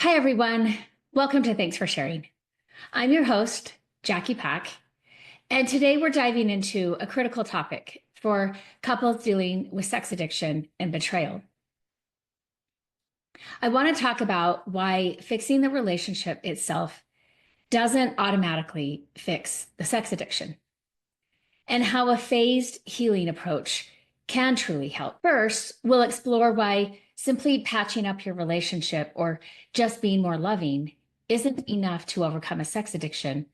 Hi, everyone. Welcome to Thanks for Sharing. I'm your host, Jackie Pack, and today we're diving into a critical topic for couples dealing with sex addiction and betrayal. I want to talk about why fixing the relationship itself doesn't automatically fix the sex addiction, and how a phased healing approach can truly help. First, we'll explore why simply patching up your relationship or just being more loving isn't enough to overcome a sex addiction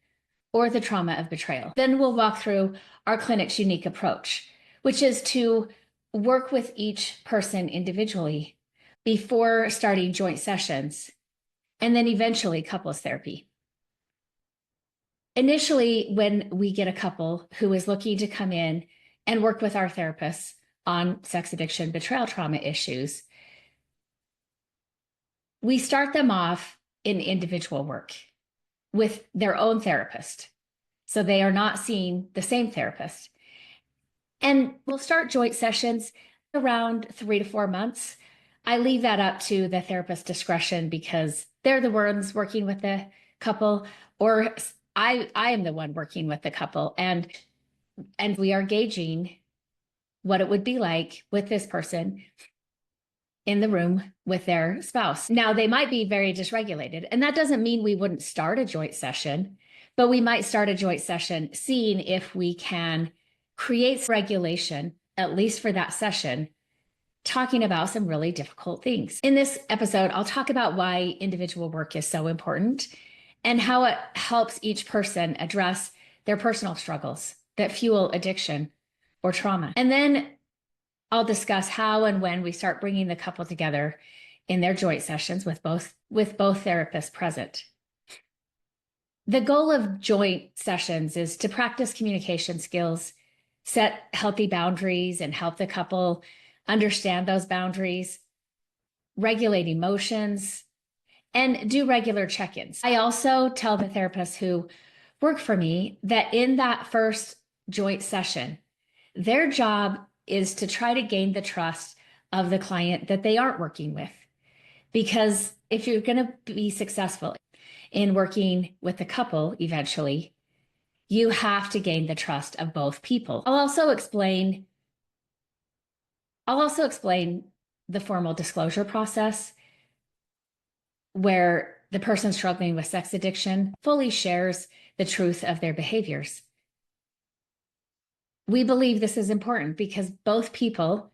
or the trauma of betrayal. Then we'll walk through our clinic's unique approach, which is to work with each person individually before starting joint sessions, and then eventually couples therapy. Initially, when we get a couple who is looking to come in and work with our therapists on sex addiction, betrayal trauma issues, we start them off in individual work with their own therapist. So they are not seeing the same therapist. And we'll start joint sessions around 3 to 4 months. I leave that up to the therapist's discretion because they're the ones working with the couple, or I am the one working with the couple, and we are gauging what it would be like with this person in the room with their spouse. Now, they might be very dysregulated, and that doesn't mean we wouldn't start a joint session, but we might start a joint session seeing if we can create regulation, at least for that session, talking about some really difficult things. In this episode, I'll talk about why individual work is so important and how it helps each person address their personal struggles that fuel addiction or trauma. And then I'll discuss how and when we start bringing the couple together in their joint sessions with both therapists present. The goal of joint sessions is to practice communication skills, set healthy boundaries, and help the couple understand those boundaries, regulate emotions, and do regular check-ins. I also tell the therapists who work for me that in that first joint session, their job is to try to gain the trust of the client that they aren't working with. Because if you're going to be successful in working with the couple eventually, you have to gain the trust of both people. I'll also explain the formal disclosure process where the person struggling with sex addiction fully shares the truth of their behaviors. We believe this is important because both people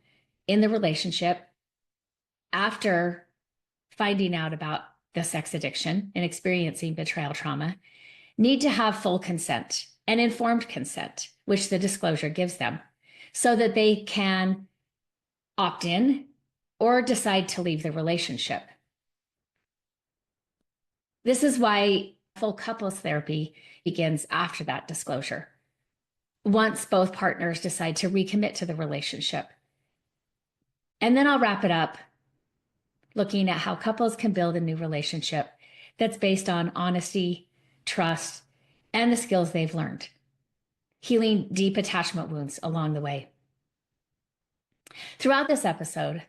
in the relationship, after finding out about the sex addiction and experiencing betrayal trauma, need to have full consent and informed consent, which the disclosure gives them, so that they can opt in or decide to leave the relationship. This is why full couples therapy begins after that disclosure, once both partners decide to recommit to the relationship. And then I'll wrap it up looking at how couples can build a new relationship that's based on honesty, trust, and the skills they've learned, healing deep attachment wounds along the way. Throughout this episode,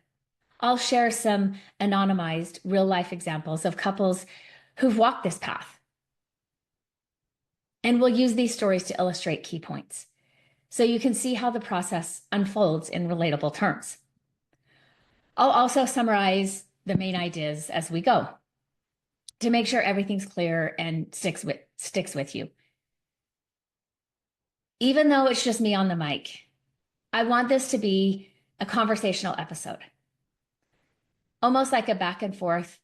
I'll share some anonymized real-life examples of couples who've walked this path. And we'll use these stories to illustrate key points, so you can see how the process unfolds in relatable terms. I'll also summarize the main ideas as we go to make sure everything's clear and sticks with you. Even though it's just me on the mic, I want this to be a conversational episode, almost like a back and forth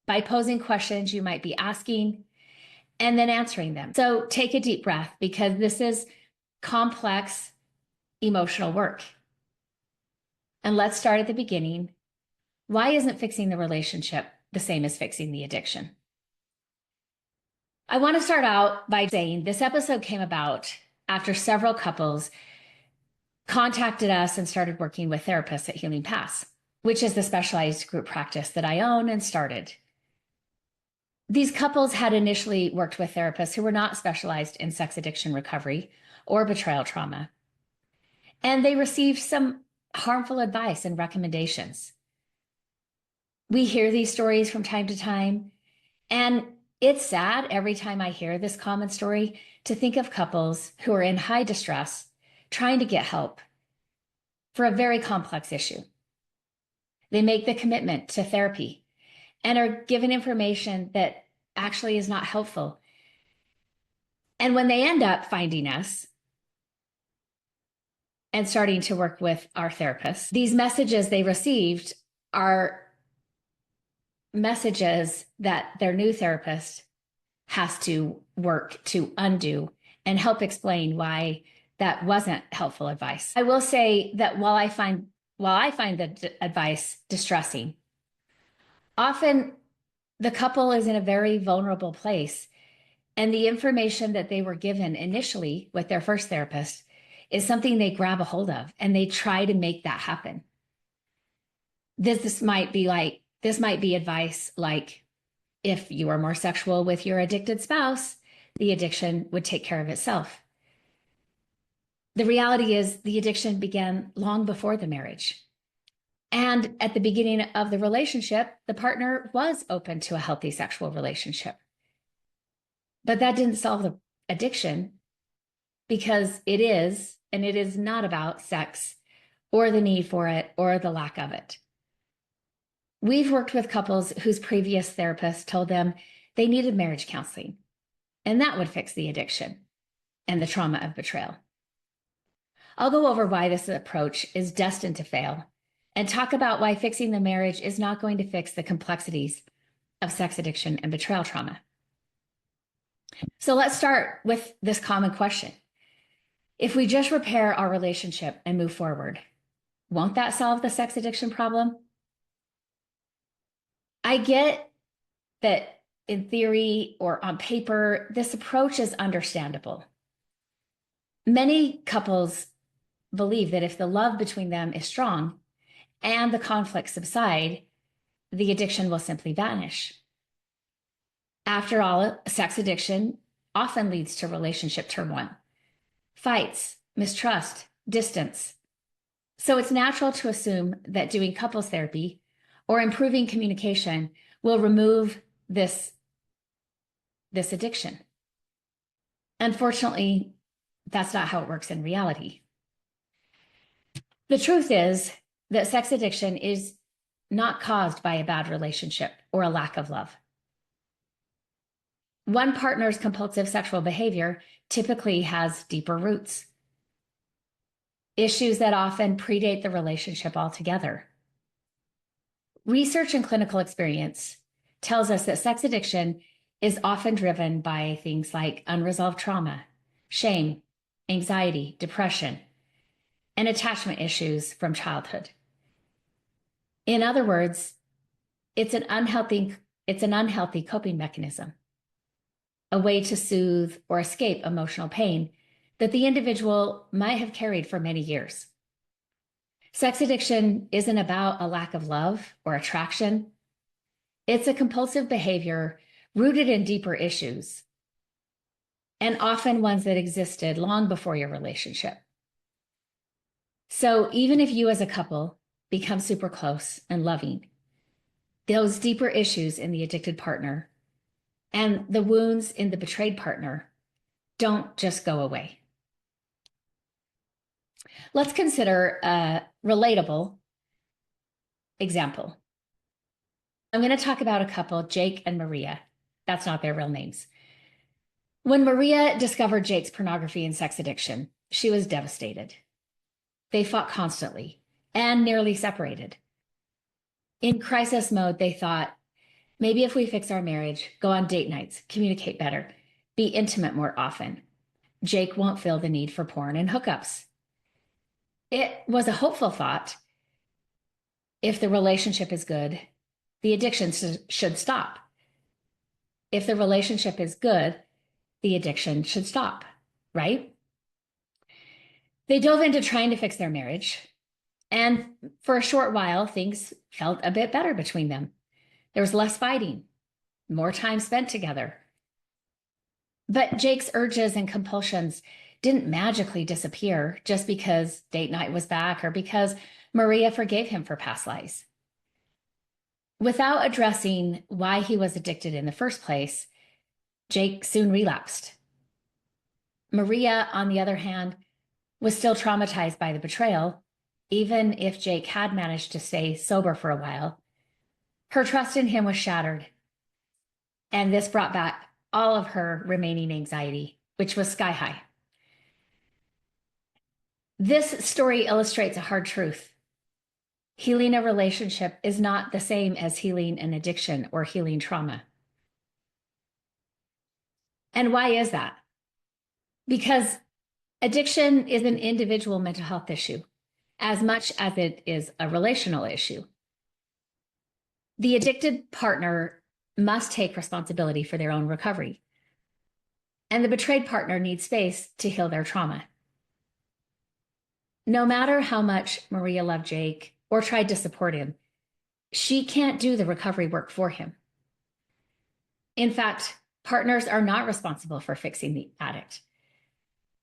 by posing questions you might be asking and then answering them. So take a deep breath, because this is complex emotional work. And let's start at the beginning. Why isn't fixing the relationship the same as fixing the addiction? I want to start out by saying this episode came about after several couples contacted us and started working with therapists at Healing Paths, which is the specialized group practice that I own and started. These couples had initially worked with therapists who were not specialized in sex addiction recovery or betrayal trauma, and they received some harmful advice and recommendations. We hear these stories from time to time, and it's sad every time I hear this common story to think of couples who are in high distress trying to get help for a very complex issue. They make the commitment to therapy and are given information that actually is not helpful. And when they end up finding us and starting to work with our therapists, these messages they received are messages that their new therapist has to work to undo and help explain why that wasn't helpful advice. I will say that while I find the advice distressing, often the couple is in a very vulnerable place, and the information that they were given initially with their first therapist is something they grab a hold of and they try to make that happen. This might be advice like, if you are more sexual with your addicted spouse, the addiction would take care of itself. The reality is the addiction began long before the marriage. And at the beginning of the relationship, the partner was open to a healthy sexual relationship. But that didn't solve the addiction, because it is not about sex or the need for it or the lack of it. We've worked with couples whose previous therapist told them they needed marriage counseling, and that would fix the addiction and the trauma of betrayal. I'll go over why this approach is destined to fail and talk about why fixing the marriage is not going to fix the complexities of sex addiction and betrayal trauma. So let's start with this common question. If we just repair our relationship and move forward, won't that solve the sex addiction problem? I get that in theory or on paper, this approach is understandable. Many couples believe that if the love between them is strong and the conflicts subside, the addiction will simply vanish. After all, sex addiction often leads to relationship turmoil, fights, mistrust, distance. So it's natural to assume that doing couples therapy or improving communication will remove this addiction. Unfortunately, that's not how it works in reality. The truth is that sex addiction is not caused by a bad relationship or a lack of love. One partner's compulsive sexual behavior typically has deeper roots, issues that often predate the relationship altogether. Research and clinical experience tells us that sex addiction is often driven by things like unresolved trauma, shame, anxiety, depression, and attachment issues from childhood. In other words, it's an unhealthy coping mechanism, a way to soothe or escape emotional pain that the individual might have carried for many years. Sex addiction isn't about a lack of love or attraction. It's a compulsive behavior rooted in deeper issues, and often ones that existed long before your relationship. So even if you as a couple become super close and loving, those deeper issues in the addicted partner and the wounds in the betrayed partner don't just go away. Let's consider a relatable example. I'm going to talk about a couple, Jake and Maria. That's not their real names. When Maria discovered Jake's pornography and sex addiction, she was devastated. They fought constantly and nearly separated. In crisis mode, they thought, maybe if we fix our marriage, go on date nights, communicate better, be intimate more often, Jake won't feel the need for porn and hookups. It was a hopeful thought. If the relationship is good, the addiction should stop. If the relationship is good, the addiction should stop, right? They dove into trying to fix their marriage, and for a short while, things felt a bit better between them. There was less fighting, more time spent together. But Jake's urges and compulsions didn't magically disappear just because date night was back or because Maria forgave him for past lies. Without addressing why he was addicted in the first place, Jake soon relapsed. Maria, on the other hand, was still traumatized by the betrayal, even if Jake had managed to stay sober for a while. Her trust in him was shattered, and this brought back all of her remaining anxiety, which was sky high. This story illustrates a hard truth. Healing a relationship is not the same as healing an addiction or healing trauma. And why is that? Because addiction is an individual mental health issue as much as it is a relational issue. The addicted partner must take responsibility for their own recovery, and the betrayed partner needs space to heal their trauma. No matter how much Maria loved Jake or tried to support him, she can't do the recovery work for him. In fact, partners are not responsible for fixing the addict.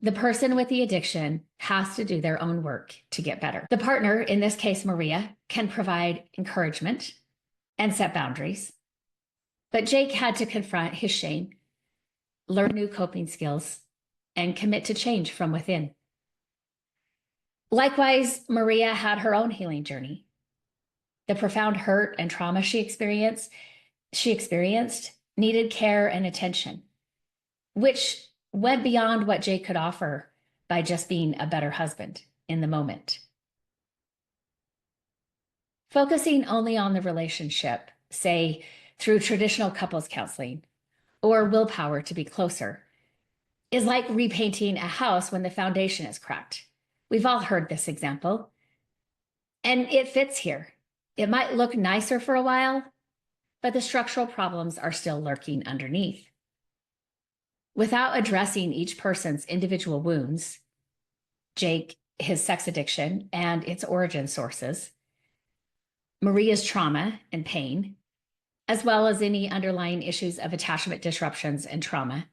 The person with the addiction has to do their own work to get better. The partner, in this case Maria, can provide encouragement and set boundaries. But Jake had to confront his shame, learn new coping skills, and commit to change from within. Likewise, Maria had her own healing journey. The profound hurt and trauma she experienced needed care and attention, which went beyond what Jake could offer by just being a better husband in the moment. Focusing only on the relationship, say through traditional couples counseling or willpower to be closer, is like repainting a house when the foundation is cracked. We've all heard this example, and it fits here. It might look nicer for a while, but the structural problems are still lurking underneath. Without addressing each person's individual wounds, Jake, his sex addiction and its origin sources, Maria's trauma and pain, as well as any underlying issues of attachment disruptions and trauma,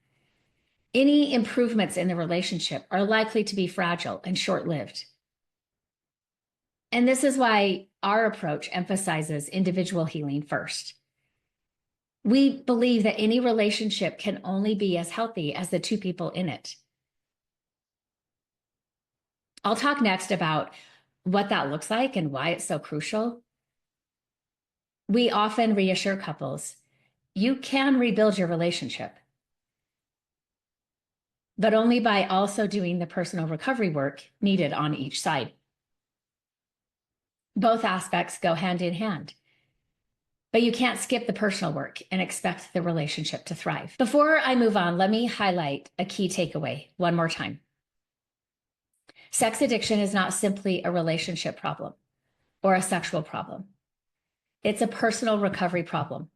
any improvements in the relationship are likely to be fragile and short-lived. And this is why our approach emphasizes individual healing first. We believe that any relationship can only be as healthy as the two people in it. I'll talk next about what that looks like and why it's so crucial. We often reassure couples, you can rebuild your relationship, but only by also doing the personal recovery work needed on each side. Both aspects go hand in hand. But you can't skip the personal work and expect the relationship to thrive. Before I move on, let me highlight a key takeaway one more time. Sex addiction is not simply a relationship problem or a sexual problem. It's a personal recovery problem.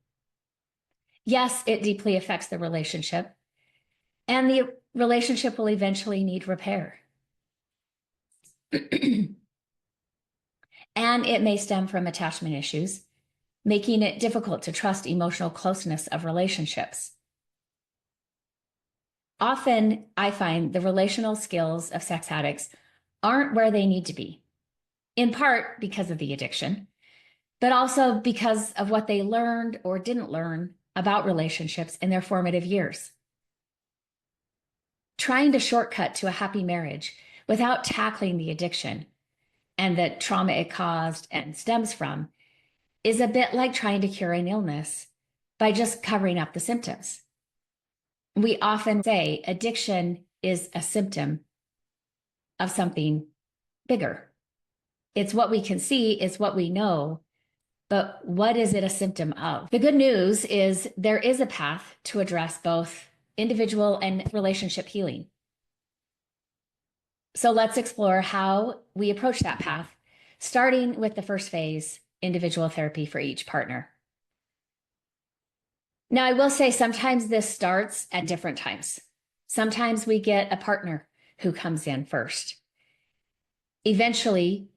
Yes, it deeply affects the relationship, and the relationship will eventually need repair. And it may stem from attachment issues, making it difficult to trust emotional closeness of relationships. Often, I find the relational skills of sex addicts aren't where they need to be, in part because of the addiction, but also because of what they learned or didn't learn about relationships in their formative years. Trying to shortcut to a happy marriage without tackling the addiction and the trauma it caused and stems from is a bit like trying to cure an illness by just covering up the symptoms. We often say addiction is a symptom of something bigger. It's what we can see, it's what we know, but what is it a symptom of? The good news is there is a path to address both individual and relationship healing. So let's explore how we approach that path, starting with the first phase, individual therapy for each partner. Now, I will say sometimes this starts at different times. Sometimes we get a partner who comes in first, eventually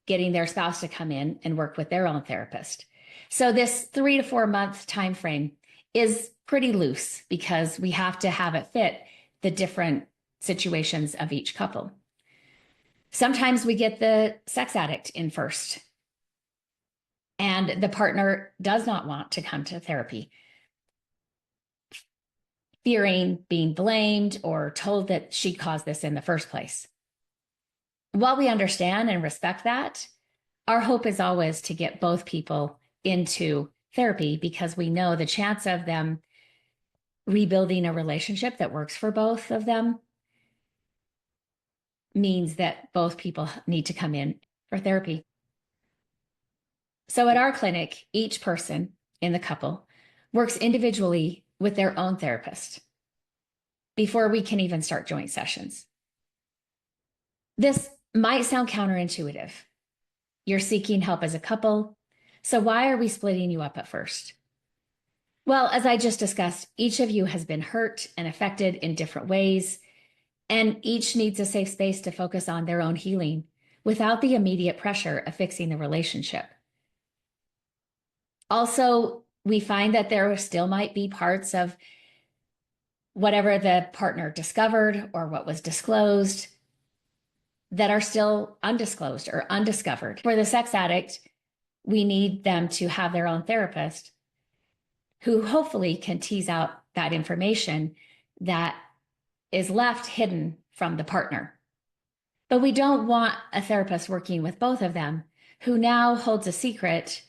getting their spouse to come in and work with their own therapist. So this 3 to 4 month time frame is pretty loose because we have to have it fit the different situations of each couple. Sometimes we get the sex addict in first. and the partner does not want to come to therapy, fearing being blamed or told that she caused this in the first place. While we understand and respect that, our hope is always to get both people into therapy because we know the chance of them rebuilding a relationship that works for both of them means that both people need to come in for therapy. So at our clinic, each person in the couple works individually with their own therapist before we can even start joint sessions. This might sound counterintuitive. You're seeking help as a couple, so why are we splitting you up at first? Well, as I just discussed, each of you has been hurt and affected in different ways, and each needs a safe space to focus on their own healing without the immediate pressure of fixing the relationship. Also, we find that there still might be parts of whatever the partner discovered or what was disclosed that are still undisclosed or undiscovered. For the sex addict, we need them to have their own therapist who hopefully can tease out that information that is left hidden from the partner. But we don't want a therapist working with both of them who now holds a secret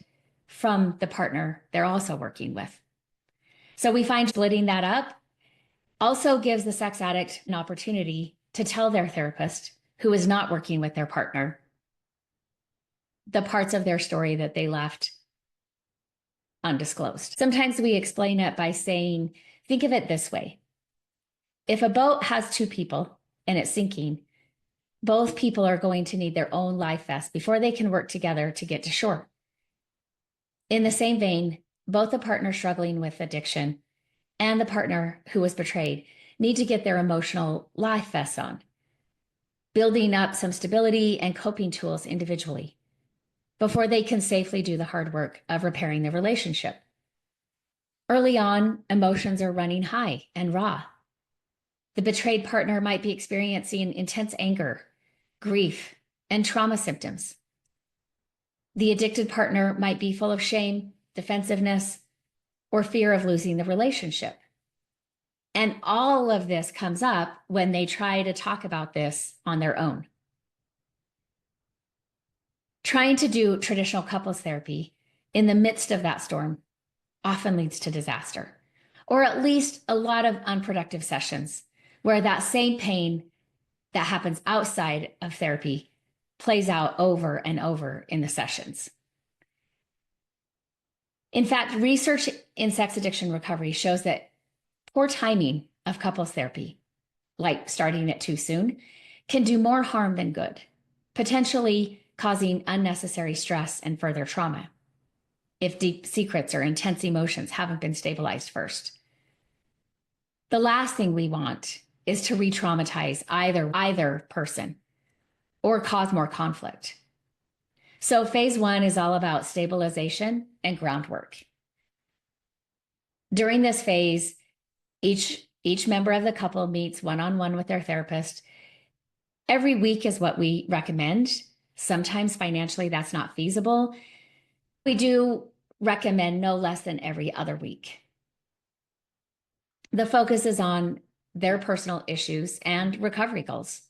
from the partner they're also working with. So we find splitting that up also gives the sex addict an opportunity to tell their therapist who is not working with their partner the parts of their story that they left undisclosed. Sometimes we explain it by saying, think of it this way. If a boat has two people and it's sinking, both people are going to need their own life vest before they can work together to get to shore. In the same vein, both the partner struggling with addiction and the partner who was betrayed need to get their emotional life vests on, building up some stability and coping tools individually before they can safely do the hard work of repairing the relationship. Early on, emotions are running high and raw. The betrayed partner might be experiencing intense anger, grief, and trauma symptoms. The addicted partner might be full of shame, defensiveness, or fear of losing the relationship. And all of this comes up when they try to talk about this on their own. Trying to do traditional couples therapy in the midst of that storm often leads to disaster, or at least a lot of unproductive sessions where that same pain that happens outside of therapy plays out over and over in the sessions. In fact, research in sex addiction recovery shows that poor timing of couples therapy, like starting it too soon, can do more harm than good, potentially causing unnecessary stress and further trauma if deep secrets or intense emotions haven't been stabilized first. The last thing we want is to re-traumatize either person or cause more conflict. So phase 1 is all about stabilization and groundwork. During this phase, each member of the couple meets one-on-one with their therapist. Every week is what we recommend. Sometimes financially that's not feasible. We do recommend no less than every other week. The focus is on their personal issues and recovery goals,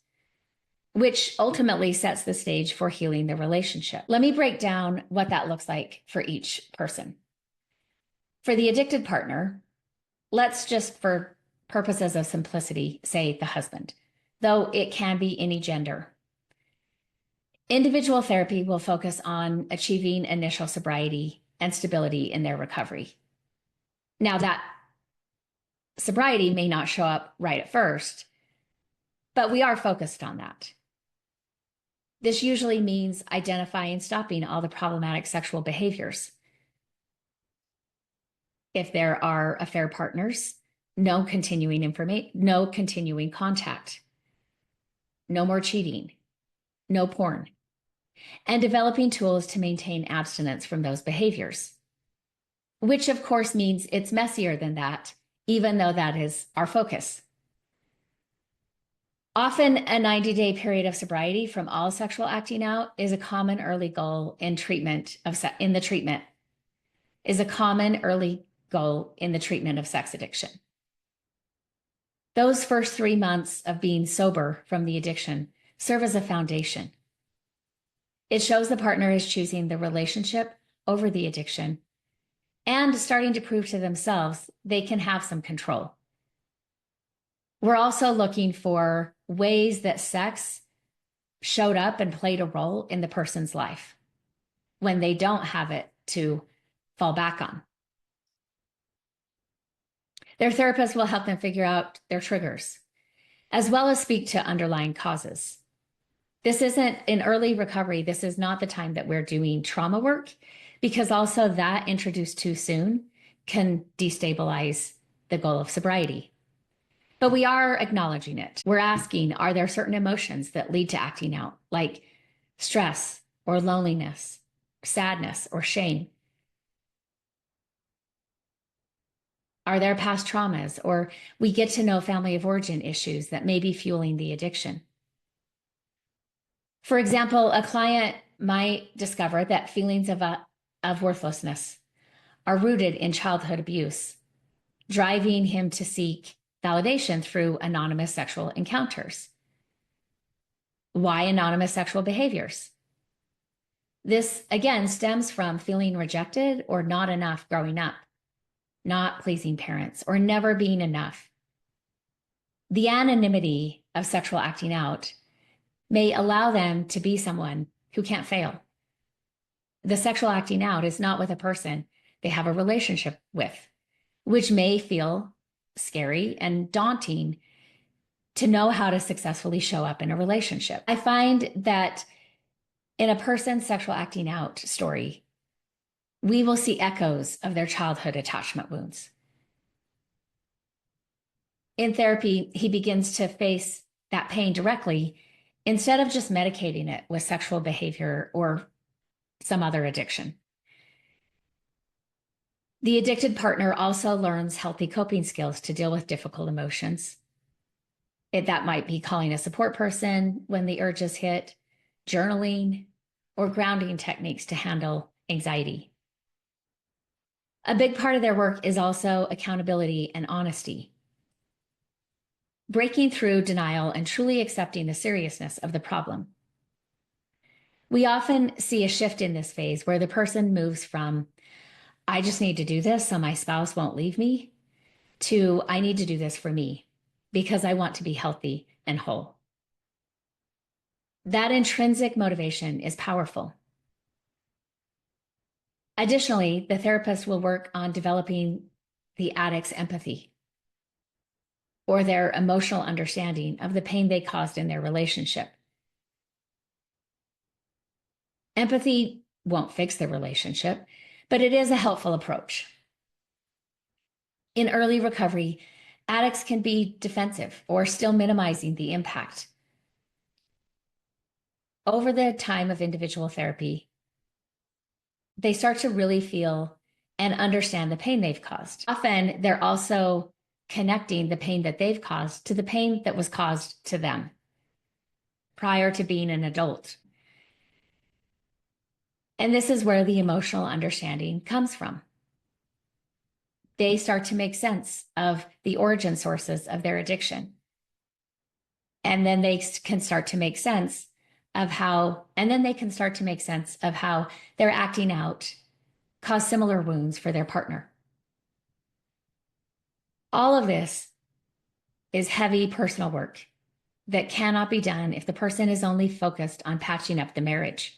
which ultimately sets the stage for healing the relationship. Let me break down what that looks like for each person. For the addicted partner, let's just, for purposes of simplicity, say the husband, though it can be any gender. Individual therapy will focus on achieving initial sobriety and stability in their recovery. Now, that sobriety may not show up right at first, but we are focused on that. This usually means identifying and stopping all the problematic sexual behaviors. If there are affair partners, no continuing contact, no more cheating, no porn, and developing tools to maintain abstinence from those behaviors, which of course means it's messier than that, even though that is our focus. Often, a 90-day period of sobriety from all sexual acting out is a common early goal in the treatment is a common early goal in the treatment of sex addiction. Those first 3 months of being sober from the addiction serve as a foundation. It shows the partner is choosing the relationship over the addiction and starting to prove to themselves they can have some control. We're also looking for ways that sex showed up and played a role in the person's life when they don't have it to fall back on. Their therapist will help them figure out their triggers, as well as speak to underlying causes. This isn't in early recovery. This is not the time that we're doing trauma work, because also that introduced too soon can destabilize the goal of sobriety. But we are acknowledging it. We're asking, are there certain emotions that lead to acting out, like stress or loneliness, sadness or shame? Are there past traumas, or we get to know family of origin issues that may be fueling the addiction? For example, a client might discover that feelings of worthlessness are rooted in childhood abuse, driving him to seek validation through anonymous sexual encounters. Why anonymous sexual behaviors? This, again, stems from feeling rejected or not enough growing up, not pleasing parents, or never being enough. The anonymity of sexual acting out may allow them to be someone who can't fail. The sexual acting out is not with a person they have a relationship with, which may feel scary and daunting to know how to successfully show up in a relationship. I find that in a person's sexual acting out story, we will see echoes of their childhood attachment wounds. In therapy, he begins to face that pain directly instead of just medicating it with sexual behavior or some other addiction. The addicted partner also learns healthy coping skills to deal with difficult emotions. That might be calling a support person when the urges hit, journaling, or grounding techniques to handle anxiety. A big part of their work is also accountability and honesty. Breaking through denial and truly accepting the seriousness of the problem. We often see a shift in this phase where the person moves from, I just need to do this so my spouse won't leave me, to I need to do this for me because I want to be healthy and whole. That intrinsic motivation is powerful. Additionally, the therapist will work on developing the addict's empathy or their emotional understanding of the pain they caused in their relationship. Empathy won't fix the relationship, but it is a helpful approach. In early recovery, addicts can be defensive or still minimizing the impact. Over the time of individual therapy, they start to really feel and understand the pain they've caused. Often, they're also connecting the pain that they've caused to the pain that was caused to them prior to being an adult. And this is where the emotional understanding comes from. They start to make sense of the origin sources of their addiction. And then they can start to make sense of how their acting out cause similar wounds for their partner. All of this is heavy personal work that cannot be done if the person is only focused on patching up the marriage.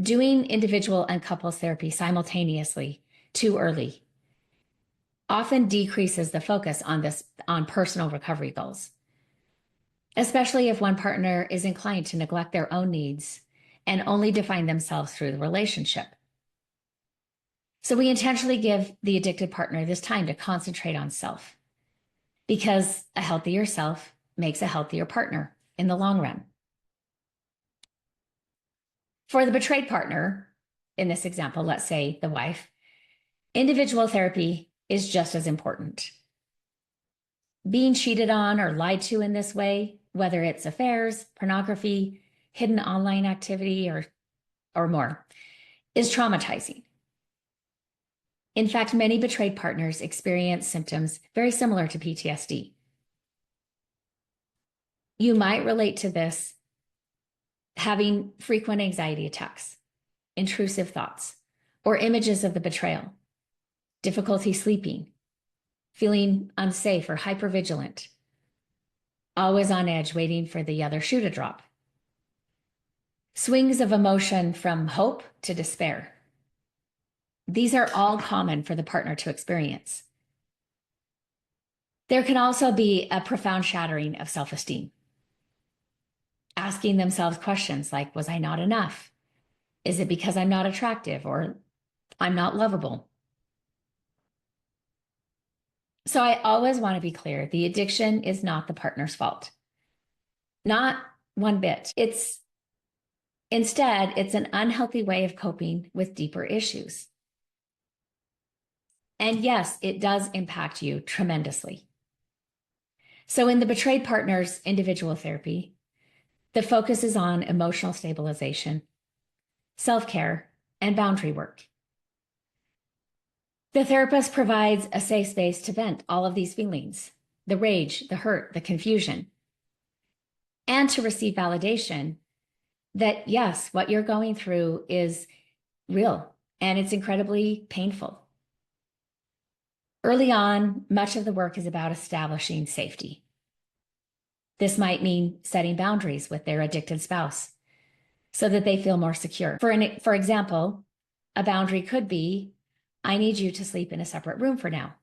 Doing individual and couples therapy simultaneously too early often decreases the focus on personal recovery goals, especially if one partner is inclined to neglect their own needs and only define themselves through the relationship. So we intentionally give the addicted partner this time to concentrate on self, because a healthier self makes a healthier partner in the long run. For the betrayed partner, in this example, let's say the wife, individual therapy is just as important. Being cheated on or lied to in this way, whether it's affairs, pornography, hidden online activity, or more, is traumatizing. In fact, many betrayed partners experience symptoms very similar to PTSD. You might relate to this having frequent anxiety attacks, intrusive thoughts, or images of the betrayal, difficulty sleeping, feeling unsafe or hypervigilant, always on edge waiting for the other shoe to drop. Swings of emotion from hope to despair. These are all common for the partner to experience. There can also be a profound shattering of self-esteem. Asking themselves questions like, was I not enough? Is it because I'm not attractive or I'm not lovable? So I always want to be clear, the addiction is not the partner's fault. Not one bit. Instead, it's an unhealthy way of coping with deeper issues. And yes, it does impact you tremendously. So in the betrayed partner's individual therapy, the focus is on emotional stabilization, self-care, and boundary work. The therapist provides a safe space to vent all of these feelings, the rage, the hurt, the confusion, and to receive validation that, yes, what you're going through is real and it's incredibly painful. Early on, much of the work is about establishing safety. This might mean setting boundaries with their addicted spouse so that they feel more secure. For example, a boundary could be, I need you to sleep in a separate room for now.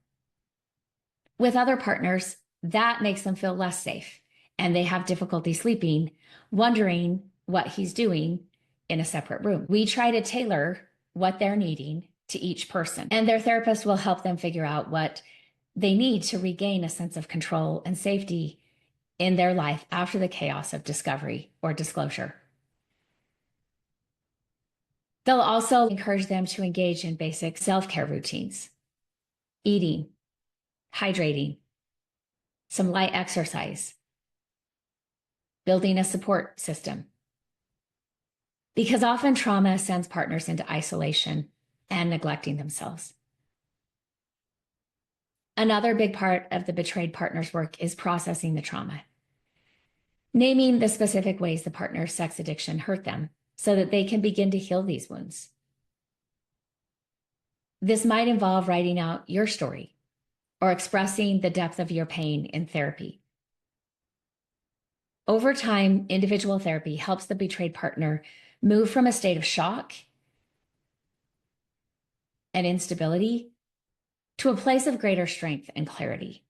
With other partners, that makes them feel less safe, and they have difficulty sleeping, wondering what he's doing in a separate room. We try to tailor what they're needing to each person, and their therapist will help them figure out what they need to regain a sense of control and safety in their life after the chaos of discovery or disclosure. They'll also encourage them to engage in basic self-care routines, eating, hydrating, some light exercise, building a support system. Because often trauma sends partners into isolation and neglecting themselves. Another big part of the betrayed partner's work is processing the trauma, naming the specific ways the partner's sex addiction hurt them so that they can begin to heal these wounds. This might involve writing out your story or expressing the depth of your pain in therapy. Over time, individual therapy helps the betrayed partner move from a state of shock and instability to a place of greater strength and clarity.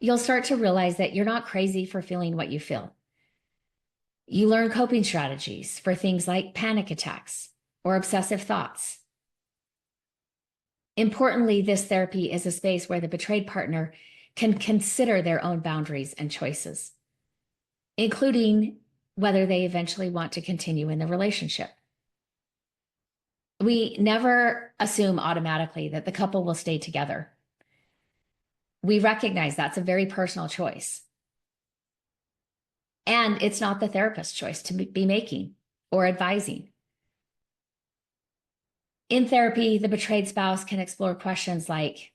You'll start to realize that you're not crazy for feeling what you feel. You learn coping strategies for things like panic attacks or obsessive thoughts. Importantly, this therapy is a space where the betrayed partner can consider their own boundaries and choices, including whether they eventually want to continue in the relationship. We never assume automatically that the couple will stay together. We recognize that's a very personal choice. And it's not the therapist's choice to be making or advising. In therapy, the betrayed spouse can explore questions like,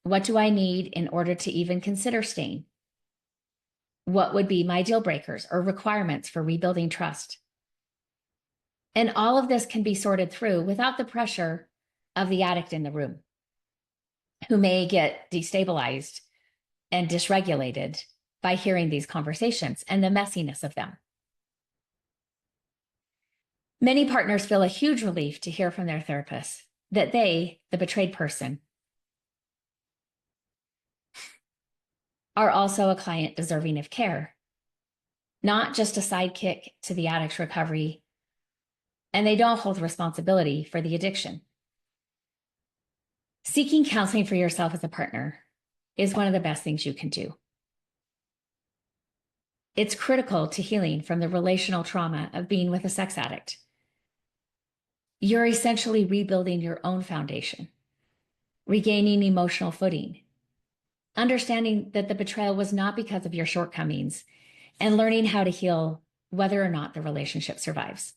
what do I need in order to even consider staying? What would be my deal breakers or requirements for rebuilding trust? And all of this can be sorted through without the pressure of the addict in the room, who may get destabilized and dysregulated by hearing these conversations and the messiness of them. Many partners feel a huge relief to hear from their therapist that they, the betrayed person, are also a client deserving of care, not just a sidekick to the addict's recovery, and they don't hold responsibility for the addiction. Seeking counseling for yourself as a partner is one of the best things you can do. It's critical to healing from the relational trauma of being with a sex addict. You're essentially rebuilding your own foundation, regaining emotional footing, understanding that the betrayal was not because of your shortcomings, and learning how to heal whether or not the relationship survives.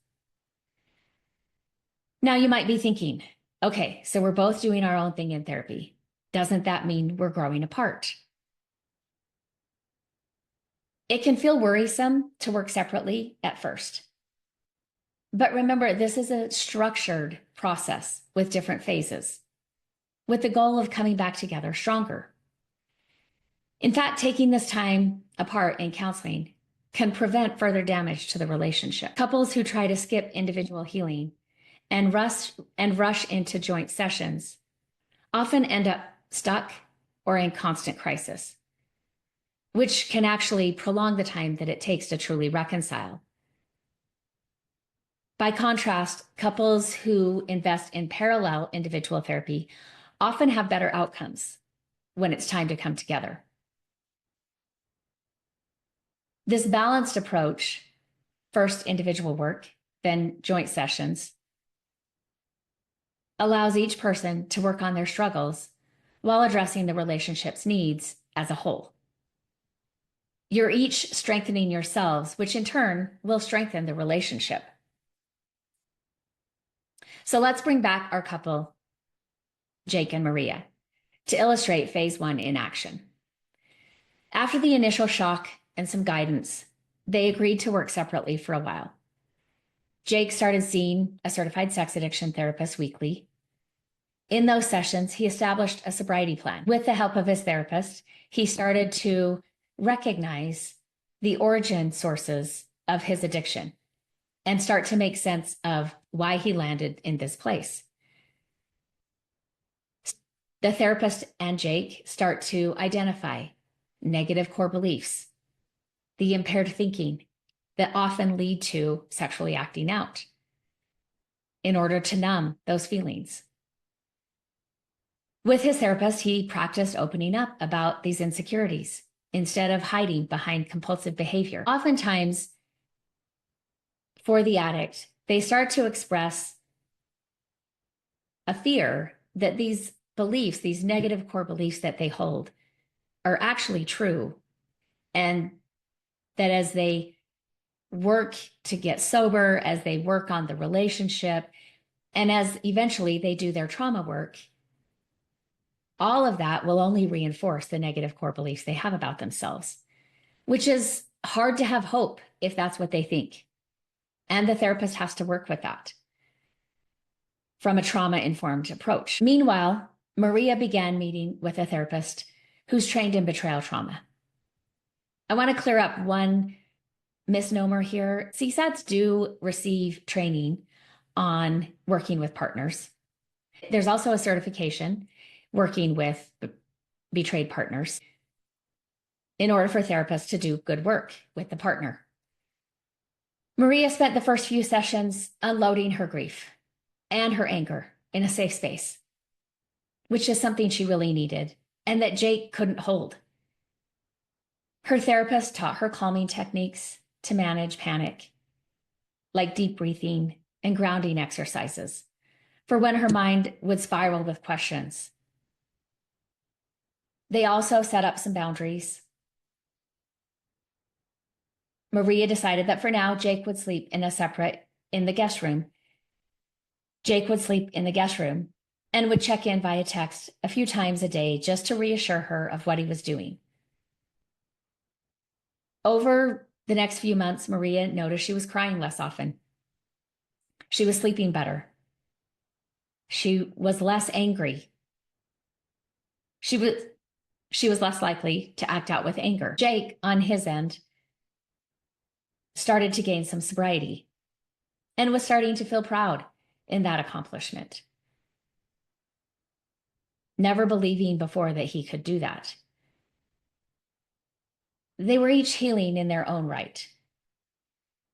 Now you might be thinking, okay, so we're both doing our own thing in therapy. Doesn't that mean we're growing apart? It can feel worrisome to work separately at first. But remember, this is a structured process with different phases, with the goal of coming back together stronger. In fact, taking this time apart in counseling can prevent further damage to the relationship. Couples who try to skip individual healing and rush into joint sessions often end up stuck or in constant crisis, which can actually prolong the time that it takes to truly reconcile. By contrast, couples who invest in parallel individual therapy often have better outcomes when it's time to come together. This balanced approach, first individual work, then joint sessions, allows each person to work on their struggles while addressing the relationship's needs as a whole. You're each strengthening yourselves, which in turn will strengthen the relationship. So let's bring back our couple, Jake and Maria, to illustrate phase 1 in action. After the initial shock and some guidance, they agreed to work separately for a while. Jake started seeing a certified sex addiction therapist weekly. In those sessions, he established a sobriety plan. With the help of his therapist, he started to recognize the origin sources of his addiction and start to make sense of why he landed in this place. The therapist and Jake start to identify negative core beliefs, the impaired thinking that often lead to sexually acting out in order to numb those feelings. With his therapist, he practiced opening up about these insecurities instead of hiding behind compulsive behavior. Oftentimes, for the addict, they start to express a fear that these beliefs, these negative core beliefs that they hold, are actually true, and that as they work to get sober, as they work on the relationship, and as eventually they do their trauma work, all of that will only reinforce the negative core beliefs they have about themselves, which is hard to have hope if that's what they think. And the therapist has to work with that from a trauma-informed approach. Meanwhile, Maria began meeting with a therapist who's trained in betrayal trauma. I want to clear up one misnomer here. CSATs do receive training on working with partners. There's also a certification working with betrayed partners in order for therapists to do good work with the partner. Maria spent the first few sessions unloading her grief and her anger in a safe space, which is something she really needed and that Jake couldn't hold. Her therapist taught her calming techniques to manage panic, like deep breathing and grounding exercises, for when her mind would spiral with questions. They also set up some boundaries. Maria decided that for now, Jake would sleep in the guest room. Jake would sleep in the guest room and would check in via text a few times a day just to reassure her of what he was doing. Over the next few months, Maria noticed she was crying less often. She was sleeping better. She was less angry. She was less likely to act out with anger. Jake, on his end, started to gain some sobriety and was starting to feel proud in that accomplishment, never believing before that he could do that. They were each healing in their own right.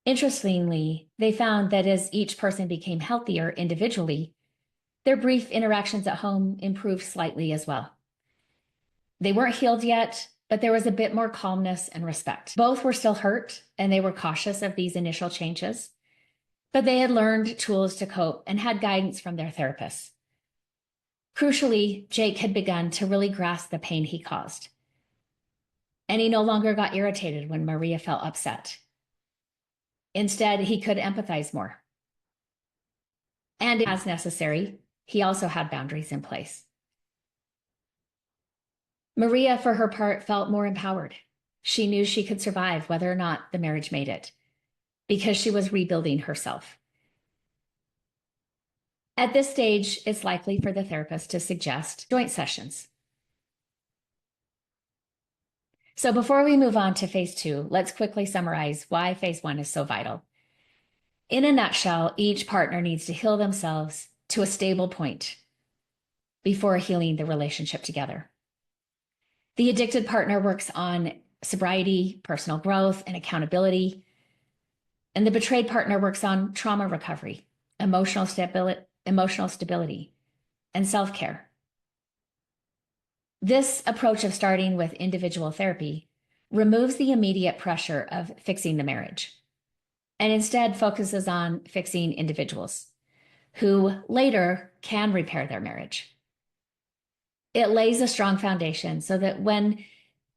Interestingly, they found that as each person became healthier individually, their brief interactions at home improved slightly as well. They weren't healed yet, but there was a bit more calmness and respect. Both were still hurt, and they were cautious of these initial changes, but they had learned tools to cope and had guidance from their therapists. Crucially, Jake had begun to really grasp the pain he caused. And he no longer got irritated when Maria felt upset. Instead, he could empathize more. And as necessary, he also had boundaries in place. Maria, for her part, felt more empowered. She knew she could survive whether or not the marriage made it, because she was rebuilding herself. At this stage, it's likely for the therapist to suggest joint sessions. So before we move on to phase 2, let's quickly summarize why phase 1 is so vital. In a nutshell, each partner needs to heal themselves to a stable point before healing the relationship together. The addicted partner works on sobriety, personal growth, and accountability. And the betrayed partner works on trauma recovery, emotional stability, and self-care. This approach of starting with individual therapy removes the immediate pressure of fixing the marriage and instead focuses on fixing individuals who later can repair their marriage. It lays a strong foundation so that when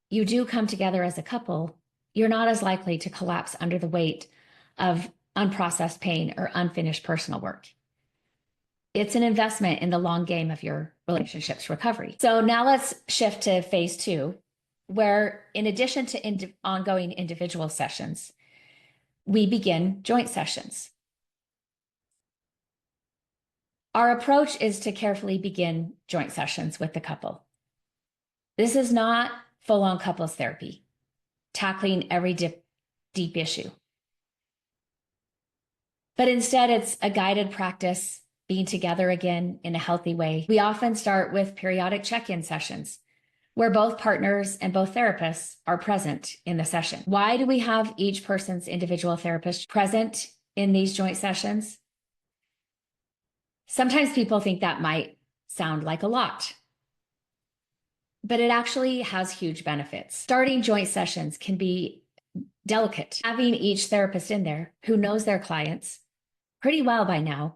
you do come together as a couple, you're not as likely to collapse under the weight of unprocessed pain or unfinished personal work. It's an investment in the long game of your relationship's recovery. So now let's shift to phase 2, where in addition to ongoing individual sessions, we begin joint sessions. Our approach is to carefully begin joint sessions with the couple. This is not full-on couples therapy, tackling every deep issue. But instead, it's a guided practice, being together again in a healthy way. We often start with periodic check-in sessions where both partners and both therapists are present in the session. Why do we have each person's individual therapist present in these joint sessions? Sometimes people think that might sound like a lot, but it actually has huge benefits. Starting joint sessions can be delicate. Having each therapist in there who knows their clients pretty well by now,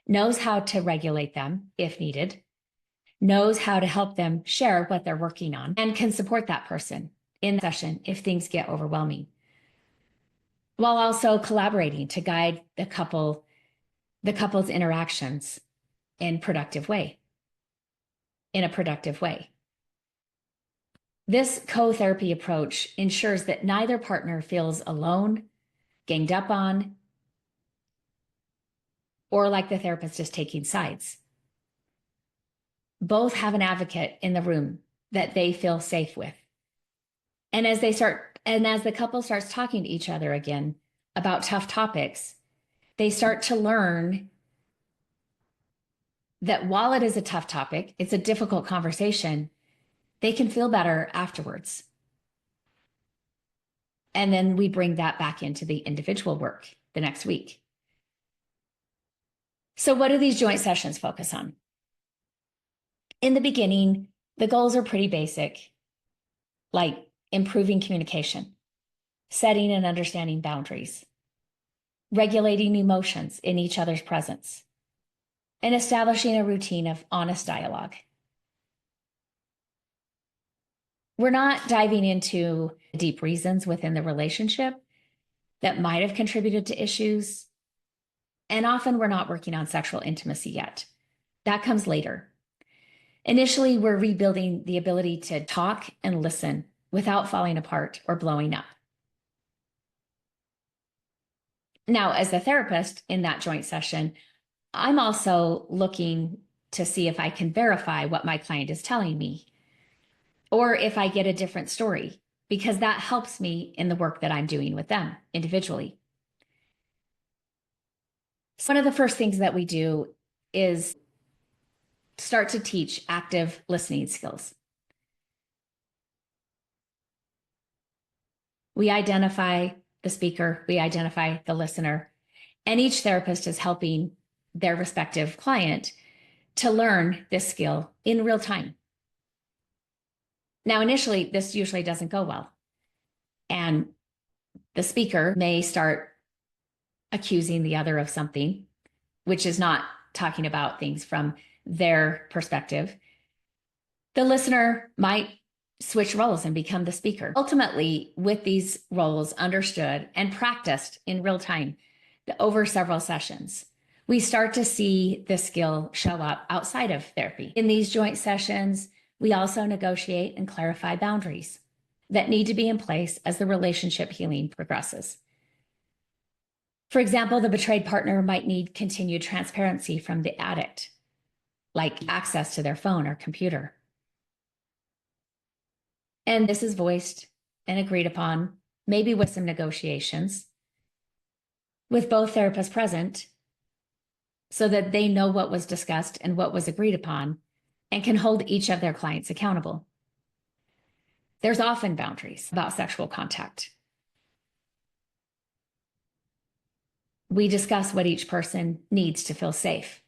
knows how to regulate them if needed, knows how to help them share what they're working on, and can support that person in the session if things get overwhelming, while also collaborating to guide the couple's interactions in a productive way. This co-therapy approach ensures that neither partner feels alone, ganged up on, or like the therapist is taking sides. Both have an advocate in the room that they feel safe with. And as the couple starts talking to each other again about tough topics, they start to learn that while it is a tough topic, it's a difficult conversation, they can feel better afterwards. And then we bring that back into the individual work the next week. So what do these joint sessions focus on? In the beginning, the goals are pretty basic, like improving communication, setting and understanding boundaries, regulating emotions in each other's presence, and establishing a routine of honest dialogue. We're not diving into deep reasons within the relationship that might have contributed to issues. And often we're not working on sexual intimacy yet. That comes later. Initially, we're rebuilding the ability to talk and listen without falling apart or blowing up. Now, as the therapist in that joint session, I'm also looking to see if I can verify what my client is telling me, or if I get a different story, because that helps me in the work that I'm doing with them individually. So one of the first things that we do is start to teach active listening skills. We identify the speaker, we identify the listener, and each therapist is helping their respective client to learn this skill in real time. Now, initially, this usually doesn't go well. And the speaker may start accusing the other of something, which is not talking about things from their perspective, the listener might switch roles and become the speaker. Ultimately, with these roles understood and practiced in real time over several sessions, we start to see the skill show up outside of therapy. In these joint sessions, we also negotiate and clarify boundaries that need to be in place as the relationship healing progresses. For example, the betrayed partner might need continued transparency from the addict, like access to their phone or computer. And this is voiced and agreed upon, maybe with some negotiations, with both therapists present, so that they know what was discussed and what was agreed upon and can hold each of their clients accountable. There's often boundaries about sexual contact. We discuss what each person needs to feel safe.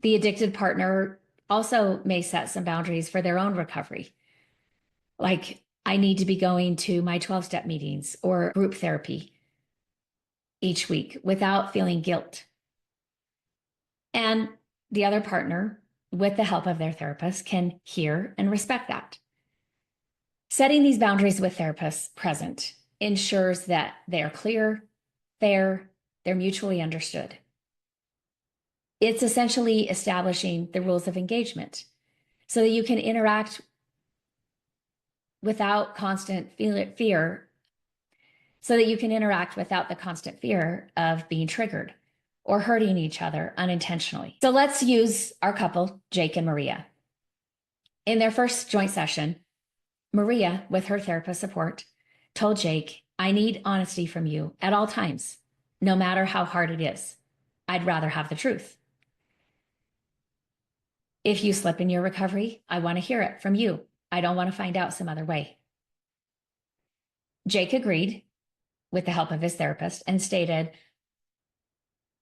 The addicted partner also may set some boundaries for their own recovery. Like, I need to be going to my 12-step meetings or group therapy each week without feeling guilt. And the other partner, with the help of their therapist, can hear and respect that. Setting these boundaries with therapists present ensures that they are clear, fair, they're mutually understood. It's essentially establishing the rules of engagement so that you can interact without constant fear, so that you can interact without the constant fear of being triggered or hurting each other unintentionally. So let's use our couple, Jake and Maria. In their first joint session, Maria, with her therapist support, told Jake, I need honesty from you at all times, no matter how hard it is. I'd rather have the truth. If you slip in your recovery, I want to hear it from you. I don't want to find out some other way. Jake agreed with the help of his therapist and stated,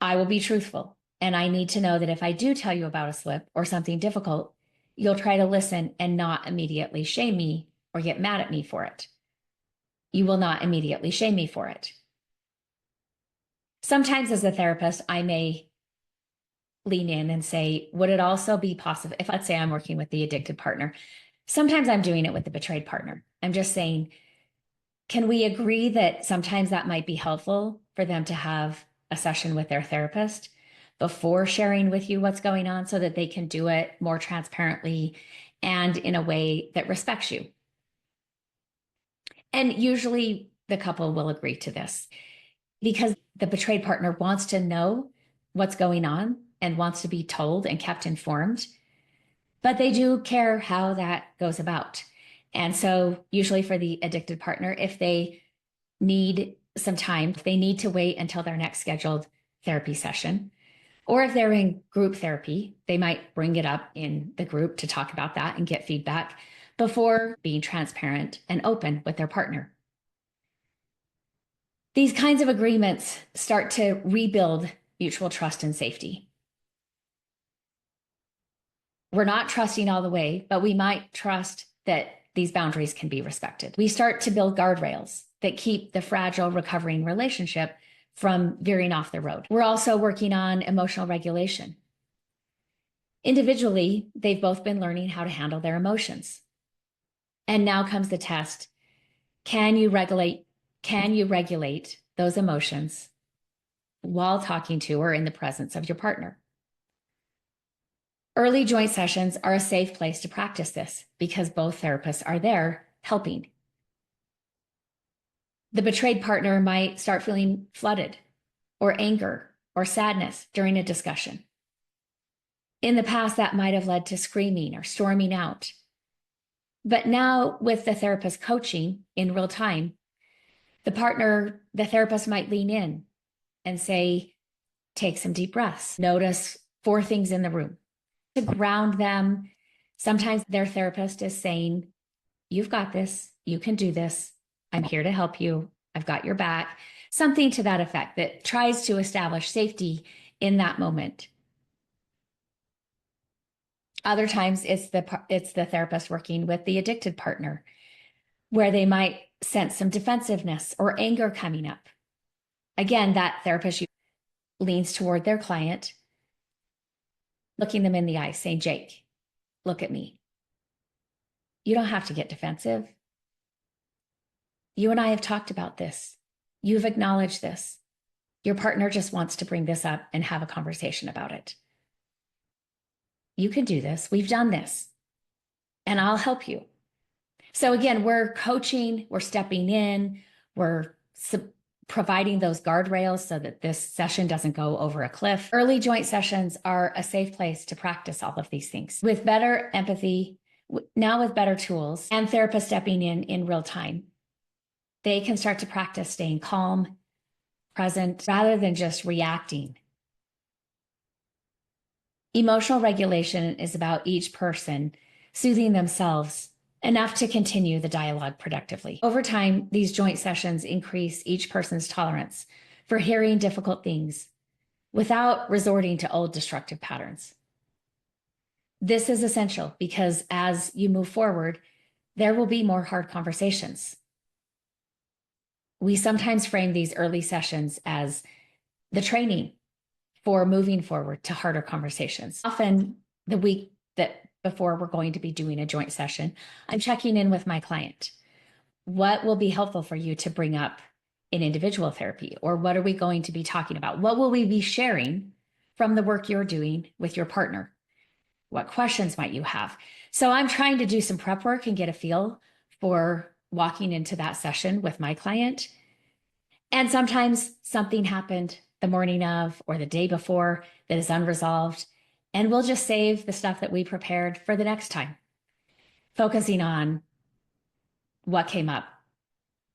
I will be truthful, and I need to know that if I do tell you about a slip or something difficult, you'll try to listen and not immediately shame me or get mad at me for it. You will not immediately shame me for it. Sometimes as a therapist, I may lean in and say, would it also be possible if, let's say, I'm working with the addicted partner? Sometimes I'm doing it with the betrayed partner. I'm just saying, can we agree that sometimes that might be helpful for them to have a session with their therapist before sharing with you what's going on so that they can do it more transparently and in a way that respects you? And usually the couple will agree to this because the betrayed partner wants to know what's going on and wants to be told and kept informed, but they do care how that goes about. And so usually for the addicted partner, if they need some time, they need to wait until their next scheduled therapy session. Or if they're in group therapy, they might bring it up in the group to talk about that and get feedback before being transparent and open with their partner. These kinds of agreements start to rebuild mutual trust and safety. We're not trusting all the way, but we might trust that these boundaries can be respected. We start to build guardrails that keep the fragile, recovering relationship from veering off the road. We're also working on emotional regulation. Individually, they've both been learning how to handle their emotions. And now comes the test. Can you regulate those emotions while talking to or in the presence of your partner? Early joint sessions are a safe place to practice this because both therapists are there helping. The betrayed partner might start feeling flooded or anger or sadness during a discussion. In the past, that might have led to screaming or storming out. But now with the therapist coaching in real time, the therapist might lean in and say, take some deep breaths. Notice 4 things in the room. To ground them, sometimes their therapist is saying, you've got this, you can do this, I'm here to help you, I've got your back. Something to that effect that tries to establish safety in that moment. Other times it's the therapist working with the addicted partner, where they might sense some defensiveness or anger coming up. Again, that therapist leans toward their client looking them in the eye, saying, Jake, look at me. You don't have to get defensive. You and I have talked about this. You've acknowledged this. Your partner just wants to bring this up and have a conversation about it. You can do this. We've done this, and I'll help you. So again, we're coaching, we're stepping in, we're providing those guardrails so that this session doesn't go over a cliff. Early joint sessions are a safe place to practice all of these things. With better empathy, now with better tools, and therapists stepping in real time, they can start to practice staying calm, present, rather than just reacting. Emotional regulation is about each person soothing themselves enough to continue the dialogue productively. Over time, these joint sessions increase each person's tolerance for hearing difficult things without resorting to old destructive patterns. This is essential because as you move forward, there will be more hard conversations. We sometimes frame these early sessions as the training for moving forward to harder conversations. Often the week that before we're going to be doing a joint session, I'm checking in with my client. What will be helpful for you to bring up in individual therapy? Or what are we going to be talking about? What will we be sharing from the work you're doing with your partner? What questions might you have? So I'm trying to do some prep work and get a feel for walking into that session with my client. And sometimes something happened the morning of or the day before that is unresolved. And we'll just save the stuff that we prepared for the next time, focusing on what came up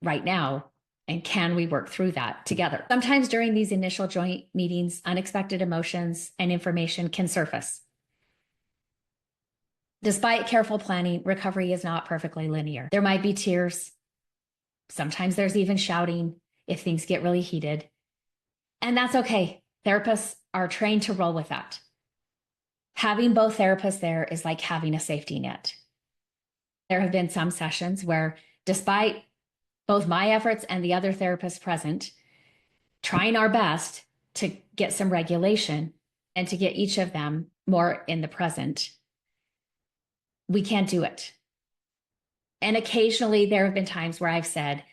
right now and can we work through that together. Sometimes during these initial joint meetings, unexpected emotions and information can surface. Despite careful planning, recovery is not perfectly linear. There might be tears. Sometimes there's even shouting if things get really heated. And that's okay. Therapists are trained to roll with that. Having both therapists there is like having a safety net. There have been some sessions where, despite both my efforts and the other therapists present, trying our best to get some regulation and to get each of them more in the present, we can't do it. And occasionally there have been times where I've said,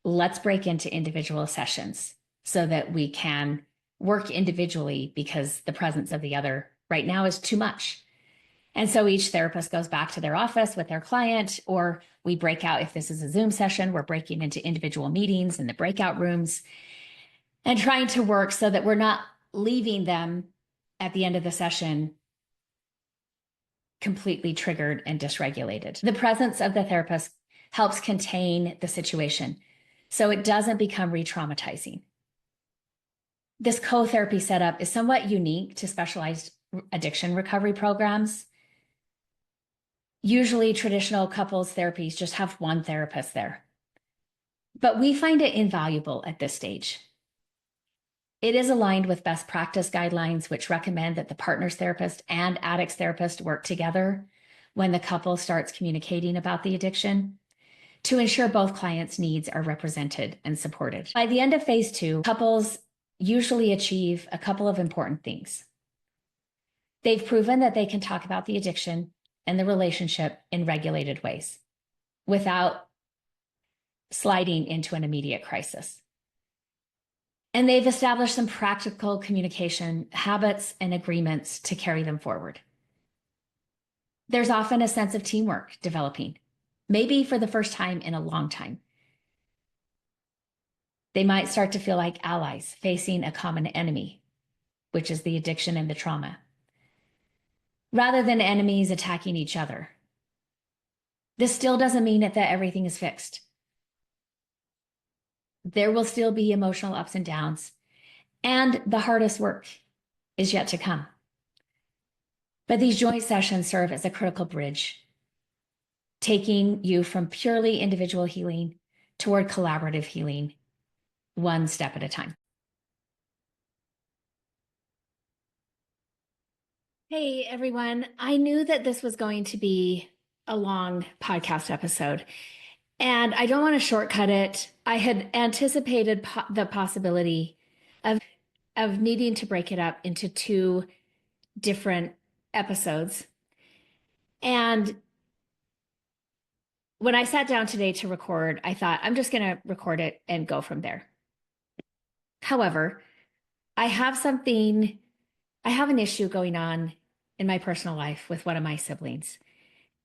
let's break into individual sessions so that we can work individually because the presence of the other right now is too much. And so each therapist goes back to their office with their client, or we break out. If this is a Zoom session, we're breaking into individual meetings in the breakout rooms and trying to work so that we're not leaving them at the end of the session completely triggered and dysregulated. The presence of the therapist helps contain the situation so it doesn't become re-traumatizing. This co-therapy setup is somewhat unique to specialized addiction recovery programs. Usually traditional couples therapies just have one therapist there, but we find it invaluable at this stage. It is aligned with best practice guidelines, which recommend that the partner's therapist and addict's therapist work together when the couple starts communicating about the addiction to ensure both clients' needs are represented and supported. By the end of phase 2, couples usually achieve a couple of important things. They've proven that they can talk about the addiction and the relationship in regulated ways without sliding into an immediate crisis. And they've established some practical communication habits and agreements to carry them forward. There's often a sense of teamwork developing, maybe for the first time in a long time. They might start to feel like allies facing a common enemy, which is the addiction and the trauma, rather than enemies attacking each other. This still doesn't mean that everything is fixed. There will still be emotional ups and downs, and the hardest work is yet to come. But these joint sessions serve as a critical bridge, taking you from purely individual healing toward collaborative healing, one step at a time. Hey, everyone. I knew that this was going to be a long podcast episode, and I don't want to shortcut it. I had anticipated the possibility of needing to break it up into 2 different episodes. And when I sat down today to record, I thought, I'm just going to record it and go from there. However, I have an issue going on in my personal life with one of my siblings.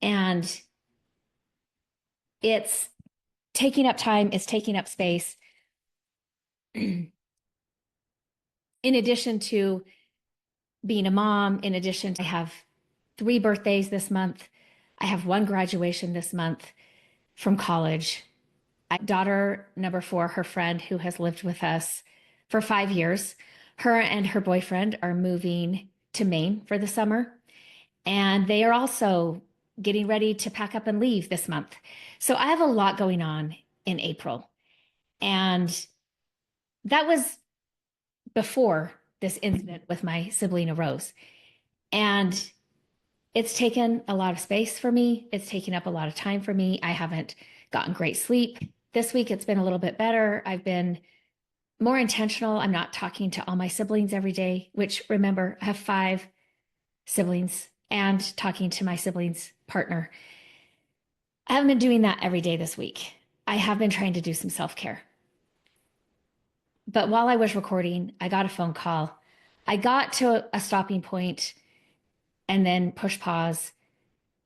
And it's taking up time, it's taking up space. In addition to being a mom, in addition to I have 3 birthdays this month, I have 1 graduation this month from college. Daughter number 4, her friend who has lived with us for 5 years, her and her boyfriend are moving to Maine for the summer. And they are also getting ready to pack up and leave this month. So I have a lot going on in April. And that was before this incident with my sibling arose. And it's taken a lot of space for me. It's taken up a lot of time for me. I haven't gotten great sleep. This week, it's been a little bit better. I've been more intentional. I'm not talking to all my siblings every day, which remember, I have 5 siblings and talking to my siblings' partner. I haven't been doing that every day this week. I have been trying to do some self-care. But while I was recording, I got a phone call. I got to a stopping point and then push pause,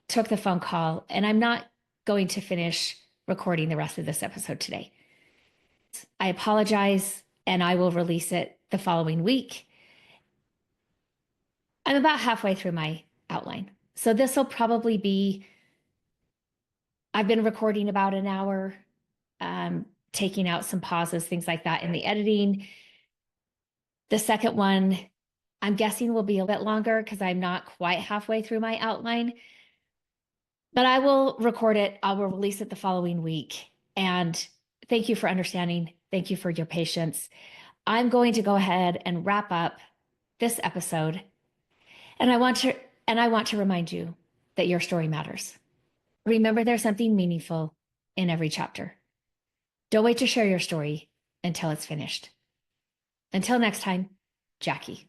took the phone call, and I'm not going to finish recording the rest of this episode today. I apologize, and I will release it the following week. I'm about halfway through my outline. So this will probably be, I've been recording about an hour, taking out some pauses, things like that in the editing. The second one, I'm guessing will be a bit longer because I'm not quite halfway through my outline. But I will record it. I will release it the following week. And thank you for understanding. Thank you for your patience. I'm going to go ahead and wrap up this episode. And I want to remind you that your story matters. Remember, there's something meaningful in every chapter. Don't wait to share your story until it's finished. Until next time, Jackie.